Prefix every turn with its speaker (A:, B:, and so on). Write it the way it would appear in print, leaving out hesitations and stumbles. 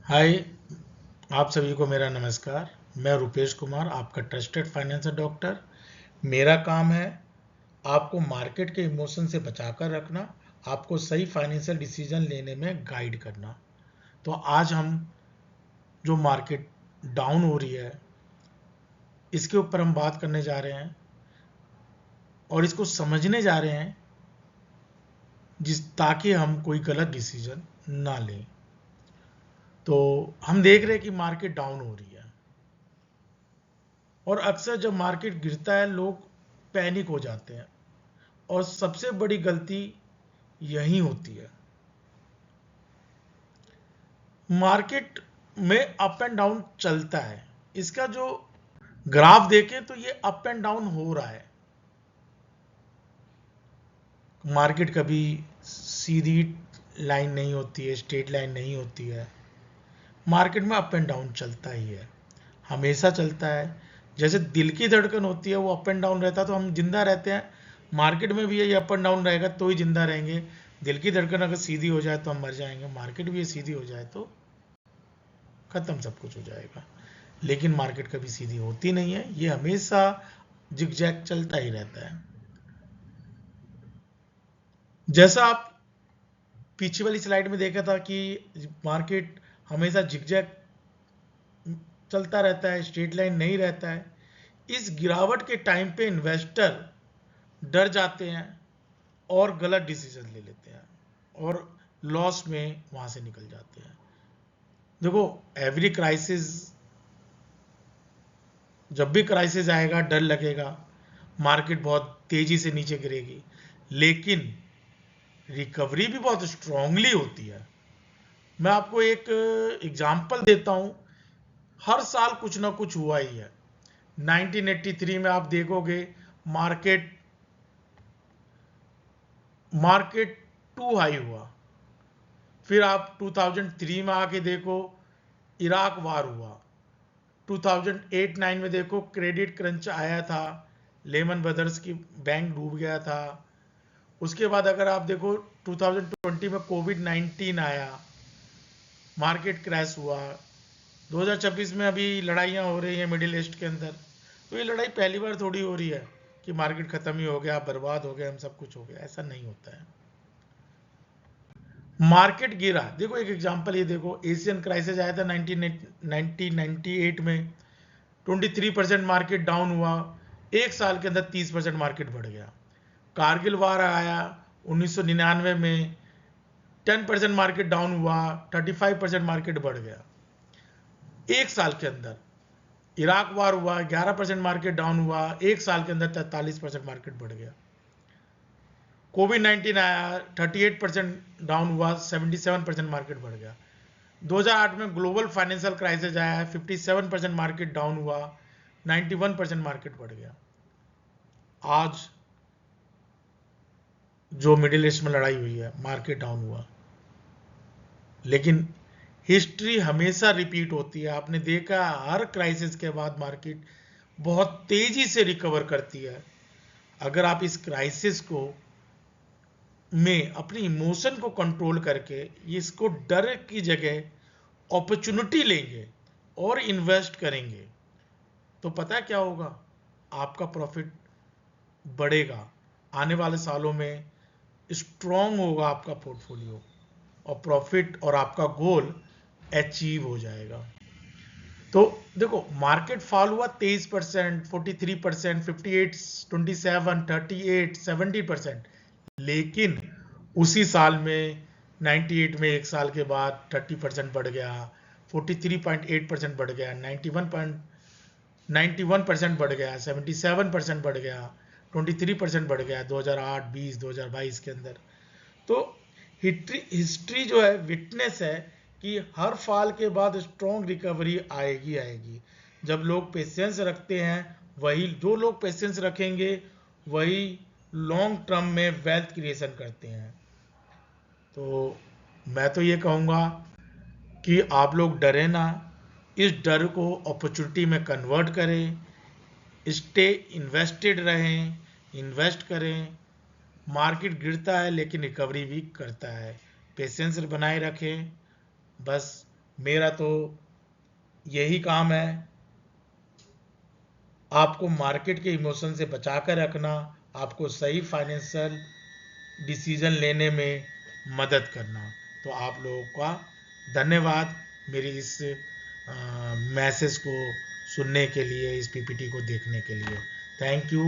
A: हाय, आप सभी को मेरा नमस्कार। मैं रुपेश कुमार, आपका ट्रस्टेड फाइनेंशियल डॉक्टर। मेरा काम है आपको मार्केट के इमोशन से बचाकर रखना, आपको सही फाइनेंशियल डिसीजन लेने में गाइड करना। तो आज हम जो मार्केट डाउन हो रही है इसके ऊपर हम बात करने जा रहे हैं और इसको समझने जा रहे हैं ताकि हम कोई गलत डिसीजन ना लें। तो हम देख रहे हैं कि मार्केट डाउन हो रही है और अक्सर जब मार्केट गिरता है लोग पैनिक हो जाते हैं और सबसे बड़ी गलती यही होती है। मार्केट में अप एंड डाउन चलता है, इसका जो ग्राफ देखें तो ये अप एंड डाउन हो रहा है। मार्केट कभी सीधी लाइन नहीं होती है, स्ट्रेट लाइन नहीं होती है। मार्केट में अप एंड डाउन चलता ही है, हमेशा चलता है। जैसे दिल की धड़कन होती है वो अप एंड डाउन रहता है तो हम जिंदा रहते हैं। मार्केट में भी ये अप एंड डाउन रहेगा तो ही जिंदा रहेंगे। दिल की धड़कन अगर सीधी हो जाए तो हम मर जाएंगे, मार्केट भी ये सीधी हो जाए तो खत्म, सब कुछ हो जाएगा। लेकिन मार्केट कभी सीधी होती नहीं है, ये हमेशा जिगजैग चलता ही रहता है। जैसा आप पीछे वाली स्लाइड में देखा था कि मार्केट हमेशा जिगजैग चलता रहता है, स्ट्रेट लाइन नहीं रहता है। इस गिरावट के टाइम पे इन्वेस्टर डर जाते हैं और गलत डिसीजन ले लेते हैं और लॉस में वहां से निकल जाते हैं। देखो, एवरी क्राइसिस, जब भी क्राइसिस आएगा डर लगेगा, मार्केट बहुत तेजी से नीचे गिरेगी, लेकिन रिकवरी भी बहुत स्ट्रांगली होती है। मैं आपको एक एग्जांपल देता हूं। हर साल कुछ ना कुछ हुआ ही है। 1983 में आप देखोगे मार्केट मार्केट टू हाई हुआ। फिर आप 2003 में आके देखो, इराक वार हुआ। 2008-9 में देखो क्रेडिट क्रंच आया था, लेमन ब्रदर्स की बैंक डूब गया था। उसके बाद अगर आप देखो 2020 में कोविड 19 आया, मार्केट क्रैश हुआ। 2026 में अभी लड़ाइयाँ हो रही हैं मिडिल ईस्ट के अंदर। तो ये लड़ाई पहली बार थोड़ी हो रही है कि मार्केट खत्म ही हो गया, बर्बाद हो गया, हम सब कुछ हो गया, ऐसा नहीं होता है। मार्केट गिरा, देखो एक एग्जांपल ये देखो, एशियन क्राइसिस आया था 1998 में। 23% मार्केट डाउन हुआ, एक साल के अंदर 30% मार्केट बढ़ गया। कारगिल वार आया 1999 में, 10% मार्केट डाउन हुआ, 35% मार्केट बढ़ गया एक साल के अंदर। इराक वार हुआ, 11% मार्केट डाउन हुआ, एक साल के अंदर 43% मार्केट बढ़ गया। कोविड 19 आया, 38% डाउन हुआ, 77% मार्केट बढ़ गया। 2008 में ग्लोबल फाइनेंशियल क्राइसिस आया, 57% मार्केट डाउन हुआ, 91% मार्केट बढ़ गया। आज जो मिडिल ईस्ट में लड़ाई हुई है, मार्केट डाउन हुआ। लेकिन हिस्ट्री हमेशा रिपीट होती है। आपने देखा हर क्राइसिस के बाद मार्केट बहुत तेजी से रिकवर करती है। अगर आप इस क्राइसिस को में अपनी इमोशन को कंट्रोल करके इसको डर की जगह अपॉर्चुनिटी लेंगे और इन्वेस्ट करेंगे तो पता क्या होगा, आपका प्रॉफिट बढ़ेगा। आने वाले सालों में स्ट्रॉन्ग होगा आपका पोर्टफोलियो और प्रॉफिट और आपका गोल अचीव हो जाएगा। तो देखो, मार्केट फॉल हुआ 23%, 43%, 58, 27, 38, 70%। लेकिन उसी साल में 98 में एक साल के बाद 30% बढ़ गया, 43.8% बढ़ गया, 91% बढ़ गया, 77% बढ़ गया, 23% बढ़ गया 2008, 20, 2022 के अंदर। तो हिस्ट्री जो है विटनेस है कि हर फॉल के बाद स्ट्रॉन्ग रिकवरी आएगी आएगी। जब लोग पेशेंस रखते हैं, वही जो लोग पेशेंस रखेंगे वही लॉन्ग टर्म में वेल्थ क्रिएशन करते हैं। तो मैं तो ये कहूँगा कि आप लोग डरे ना, इस डर को अपॉर्चुनिटी में कन्वर्ट करें, स्टे इन्वेस्टेड रहें, इन्वेस्ट करें। मार्केट गिरता है लेकिन रिकवरी भी करता है, पेशेंस बनाए रखें। बस मेरा तो यही काम है, आपको मार्केट के इमोशन से बचा कर रखना, आपको सही फाइनेंशियल डिसीजन लेने में मदद करना। तो आप लोगों का धन्यवाद मेरी इस मैसेज को सुनने के लिए, इस पीपीटी को देखने के लिए। Thank you.